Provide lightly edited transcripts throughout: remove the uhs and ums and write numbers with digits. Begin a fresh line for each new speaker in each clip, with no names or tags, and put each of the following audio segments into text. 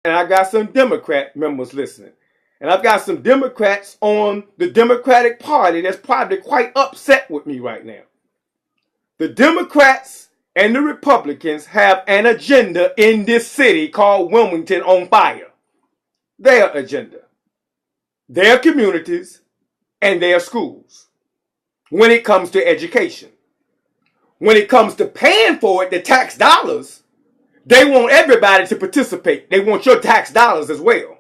And I got some Democrat members listening. And I've got some Democrats on the Democratic Party that's probably quite upset with me right now. The Democrats and the Republicans have an agenda in this city called Wilmington on fire. Their agenda, their communities, and their schools. When it comes to education. When it comes to paying for it, the tax dollars, they want everybody to participate. They want your tax dollars as well.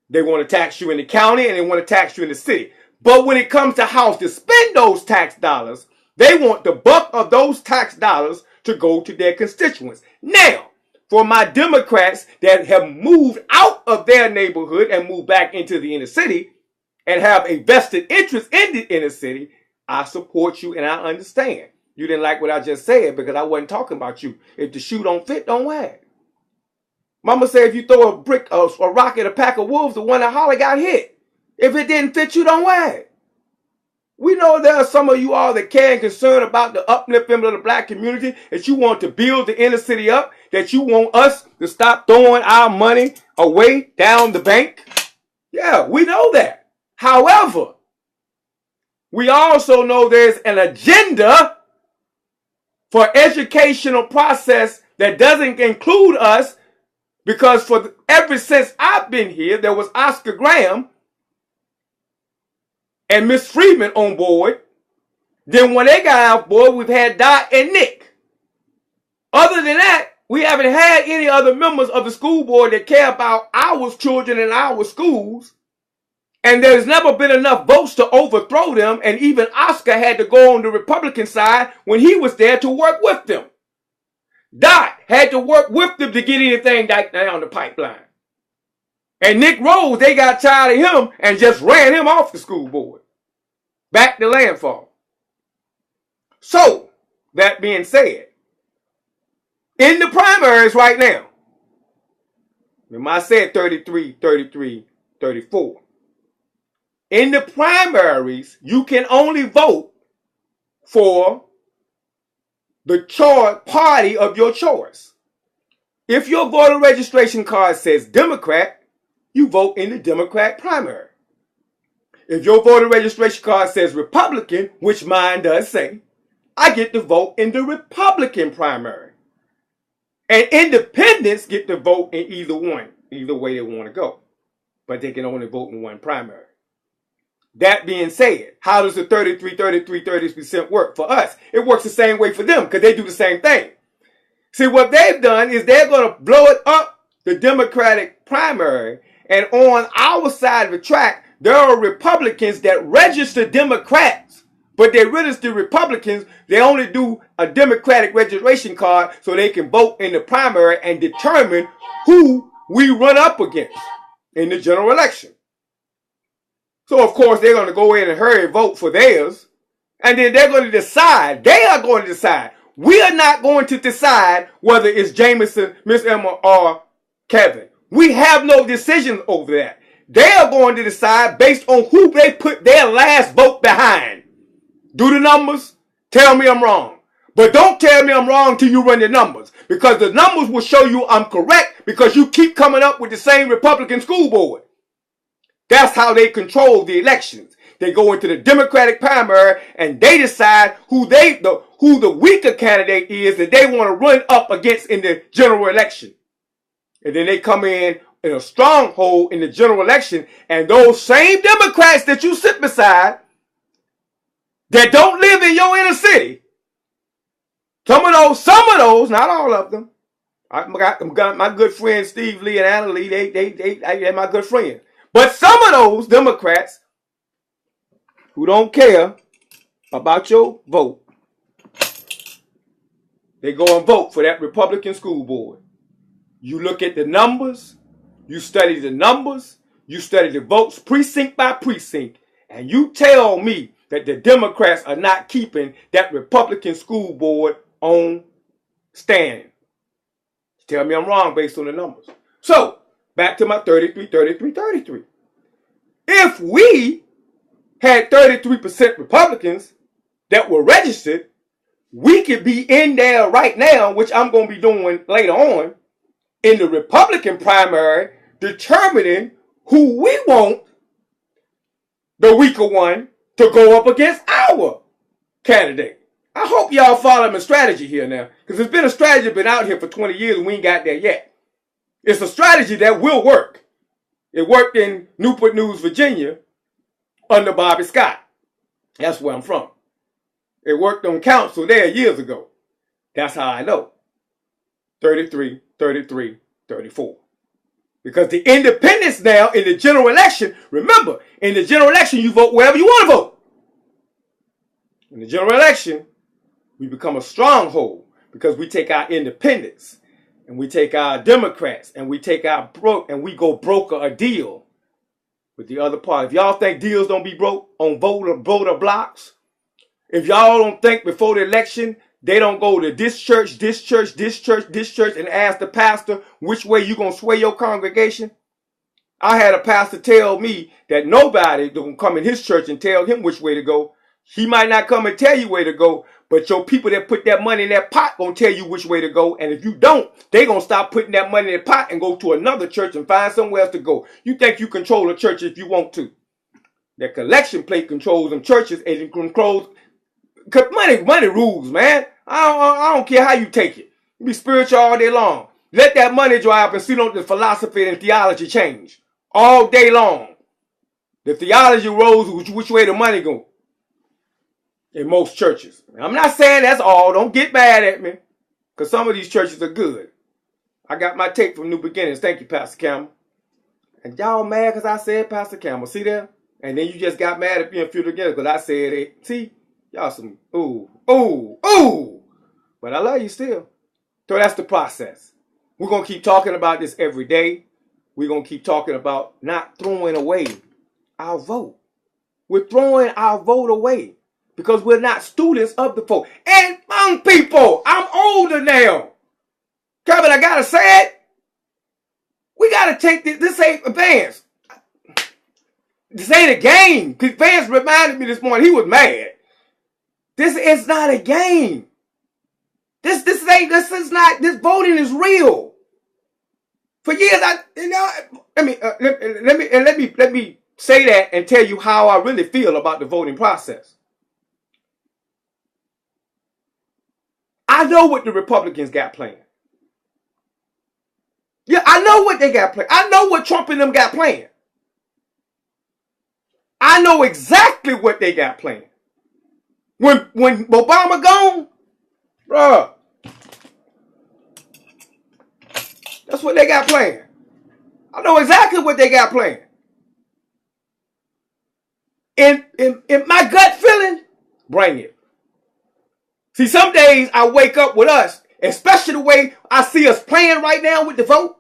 They want to tax you in the county and they want to tax you in the city. But when it comes to how to spend those tax dollars, they want the buck of those tax dollars to go to their constituents. Now, for my Democrats that have moved out of their neighborhood and moved back into the inner city and have a vested interest in the inner city, I support you and I understand. You didn't like what I just said because I wasn't talking about you. If the shoe don't fit, don't wear it. Mama said if you throw a rock at a pack of wolves, the one that holler got hit. If it didn't fit you, don't wear it. We know there are some of you all that care and concerned about the upliftment of the black community, that you want to build the inner city up, that you want us to stop throwing our money away down the bank. Yeah, we know that. However, we also know there's an agenda for educational process that doesn't include us, because ever since I've been here, there was Oscar Graham and Miss Freeman on board. Then when they got off board, we've had Dot and Nick. Other than that, we haven't had any other members of the school board that care about our children and our schools. And there's never been enough votes to overthrow them. And even Oscar had to go on the Republican side when he was there to work with them. Dot had to work with them to get anything down the pipeline. And Nick Rose, they got tired of him and just ran him off the school board. Back to landfall. So, that being said, in the primaries right now, remember I said 33, 33, 34. In the primaries, you can only vote for the party of your choice. If your voter registration card says Democrat, you vote in the Democrat primary. If your voter registration card says Republican, which mine does say, I get to vote in the Republican primary. And independents get to vote in either one, either way they want to go. But they can only vote in one primary. That being said, how does the 30% work for us? It works the same way for them because they do the same thing. See, what they've done is they're going to blow it up, the Democratic primary, and on our side of the track, there are Republicans that register Democrats, but they register Republicans. They only do a Democratic registration card so they can vote in the primary and determine who we run up against in the general election. So, of course, they're going to go in and hurry vote for theirs. And then they're going to decide. They are going to decide. We are not going to decide whether it's Jameson, Miss Emma, or Kevin. We have no decision over that. They are going to decide based on who they put their last vote behind. Do the numbers? Tell me I'm wrong. But don't tell me I'm wrong till you run the numbers. Because the numbers will show you I'm correct because you keep coming up with the same Republican school board. That's how they control the elections. They go into the Democratic primary and they decide who the weaker candidate is that they want to run up against in the general election. And then they come in a stronghold in the general election, and those same Democrats that you sit beside that don't live in your inner city, some of those, not all of them. I got my good friend Steve Lee and Anna Lee, they're my good friends. But some of those Democrats who don't care about your vote, they go and vote for that Republican school board. You look at the numbers, you study the numbers, you study the votes precinct by precinct, and you tell me that the Democrats are not keeping that Republican school board on standing. Tell me I'm wrong based on the numbers. So, back to my 33. If we had 33% Republicans that were registered, we could be in there right now, which I'm going to be doing later on, in the Republican primary determining who we want, the weaker one, to go up against our candidate. I hope y'all follow my strategy here now, because there's been a strategy been out here for 20 years and we ain't got there yet. It's a strategy that will work. It worked in Newport News, Virginia, under Bobby Scott. That's where I'm from. It worked on council there years ago. That's how I know. 33, 33, 34. Because the independents now in the general election, remember, in the general election, you vote wherever you want to vote. In the general election, we become a stronghold because we take our independents and we take our Democrats and we take our and we go broker a deal with the other party. If y'all think deals don't be broke on voter blocks, if y'all don't think before the election they don't go to this church, this church, this church, this church, and ask the pastor which way you gonna sway your congregation. I had a pastor tell me that nobody gonna come in his church and tell him which way to go. He might not come and tell you where to go, but your people that put that money in that pot gonna tell you which way to go. And if you don't, they gonna stop putting that money in the pot and go to another church and find somewhere else to go. You think you control a church if you want to. That collection plate controls them churches and it controls, cause money rules, man. I don't care how you take it. You be spiritual all day long. Let that money dry up and see the philosophy and theology change all day long. The theology rolls which way the money go. In most churches. I'm not saying that's all. Don't get mad at me. Because some of these churches are good. I got my take from New Beginnings. Thank you, Pastor Campbell. And y'all mad because I said Pastor Campbell. See there? And then you just got mad at being fused together because I said it. See? Y'all some ooh. But I love you still. So that's the process. We're going to keep talking about this every day. We're going to keep talking about not throwing away our vote. We're throwing our vote away. Because we're not students of the vote. And young people, I'm older now. Kevin, I gotta say it. We gotta take this. This ain't Vance. This ain't a game. Because Vance reminded me this morning, he was mad. This is not a game. This voting is real. For years, let me say that and tell you how I really feel about the voting process. I know what the Republicans got planned. Yeah, I know what they got planned. I know what Trump and them got planned. I know exactly what they got planned. When Obama gone, bruh, that's what they got planned. I know exactly what they got planned. In my gut feeling, bring it. See, some days I wake up with us, especially the way I see us playing right now with the vote.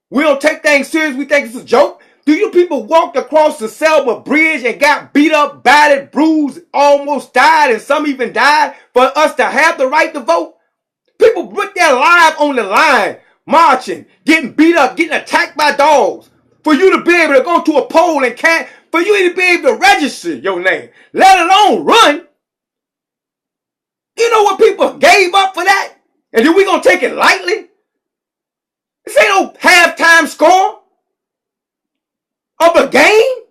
We don't take things serious. We think it's a joke. Do you people walked across the Selma Bridge and got beat up, battered, bruised, almost died, and some even died for us to have the right to vote? People put their lives on the line, marching, getting beat up, getting attacked by dogs. For you to be able to go to a poll and for you to be able to register your name, let alone run. You know what people gave up for that? And then we gonna take it lightly? This ain't no halftime score of a game.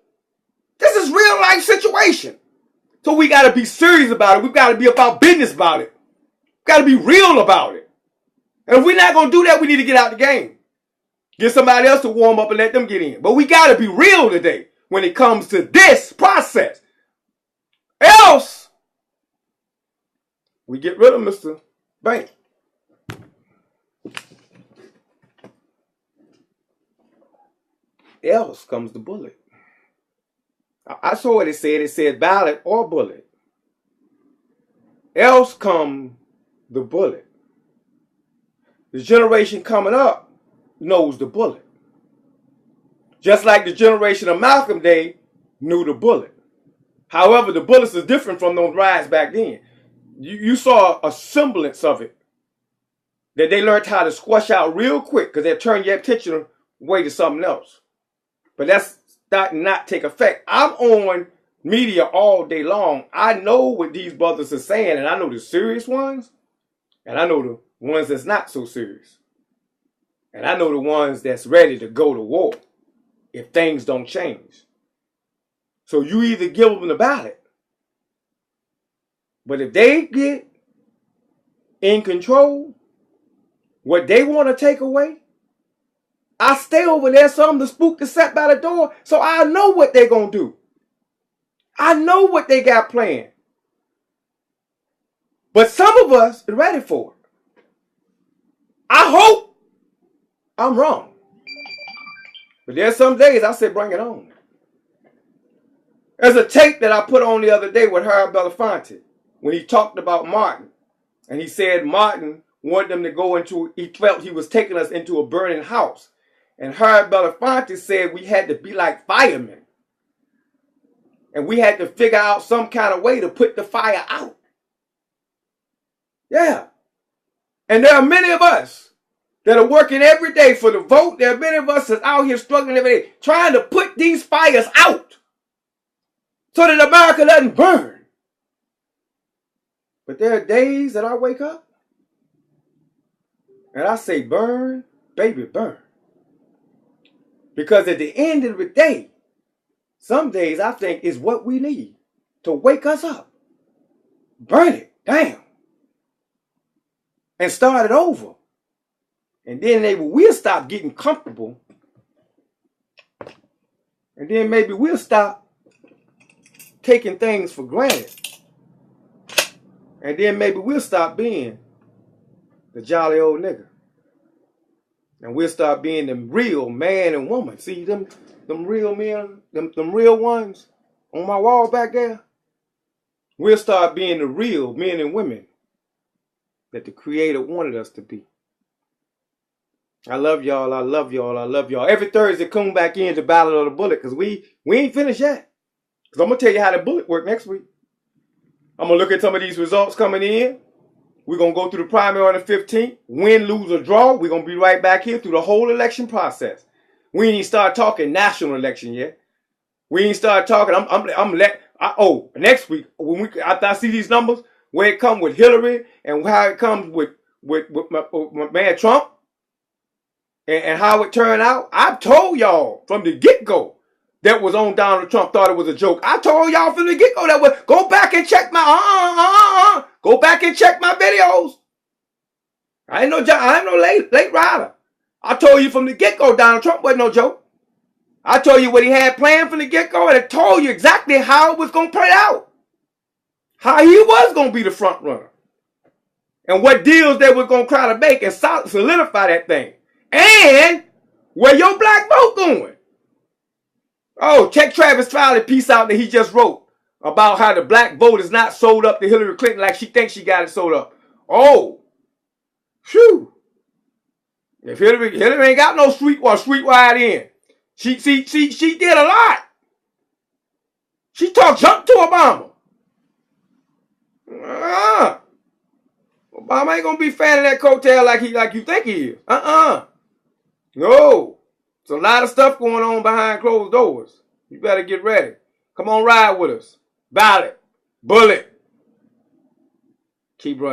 This is real life situation. So we gotta be serious about it. We gotta be about business about it. We gotta be real about it. And if we're not gonna do that, we need to get out the game. Get somebody else to warm up and let them get in. But we gotta be real today when it comes to this process. Else, we get rid of Mr. Bank. Else comes the bullet. I saw what it said. It said ballot or bullet. Else come the bullet. The generation coming up knows the bullet. Just like the generation of Malcolm Day knew the bullet. However, the bullets are different from those riots back then. You saw a semblance of it. That they learned how to squash out real quick because they turn your attention away to something else. But that's starting not take effect. I'm on media all day long. I know what these brothers are saying, and I know the serious ones, and I know the ones that's not so serious. And I know the ones that's ready to go to war if things don't change. So you either give them the ballot, but if they get in control, what they want to take away, I stay over there, something to spook the set by the door, so I know what they're going to do. I know what they got planned. But some of us are ready for it. I hope I'm wrong. But there's some days I say, bring it on. There's a tape that I put on the other day with Harold Belafonte when he talked about Martin. And he said Martin wanted them to go into, he felt he was taking us into a burning house. And Harold Belafonte said we had to be like firemen. And we had to figure out some kind of way to put the fire out. Yeah. And there are many of us that are working every day for the vote. There are many of us that's out here struggling every day, trying to put these fires out so that America doesn't burn. But there are days that I wake up and I say, burn, baby, burn. Because at the end of the day, some days I think is what we need to wake us up. Burn it down. And start it over. And then maybe we'll stop getting comfortable. And then maybe we'll stop taking things for granted. And then maybe we'll stop being the jolly old nigga. And we'll start being the real man and woman. See them real men, them real ones on my wall back there? We'll start being the real men and women that the Creator wanted us to be. I love y'all. I love y'all. I love y'all. Every Thursday, come back in to Ballot of the Bullet, because we ain't finished yet. Because I'm going to tell you how the bullet work next week. I'm going to look at some of these results coming in. We're going to go through the primary on the 15th. Win, lose, or draw. We're going to be right back here through the whole election process. We ain't even start talking national election yet. We ain't start talking. Next week, after I see these numbers, where it comes with Hillary and how it comes with my man Trump and how it turned out. I told y'all from the get-go that was on Donald Trump thought it was a joke. I told y'all from the get-go that was, go back and check my, go back and check my videos. I ain't no late rider. I told you from the get-go Donald Trump wasn't no joke. I told you what he had planned from the get-go, and I told you exactly how it was going to play out. How he was going to be the front runner. And what deals they were going to try to make and solidify that thing. And where your black vote going. Oh, check Travis Fowler's piece out that he just wrote about how the black vote is not sold up to Hillary Clinton like she thinks she got it sold up. Oh, phew. If Hillary ain't got no streetwise in. She did a lot. She talked junk to Obama. Obama ain't gonna be fanning that coattail like you think he is. No. There's a lot of stuff going on behind closed doors. You better get ready. Come on, ride with us. Ballot. Bullet. Keep running.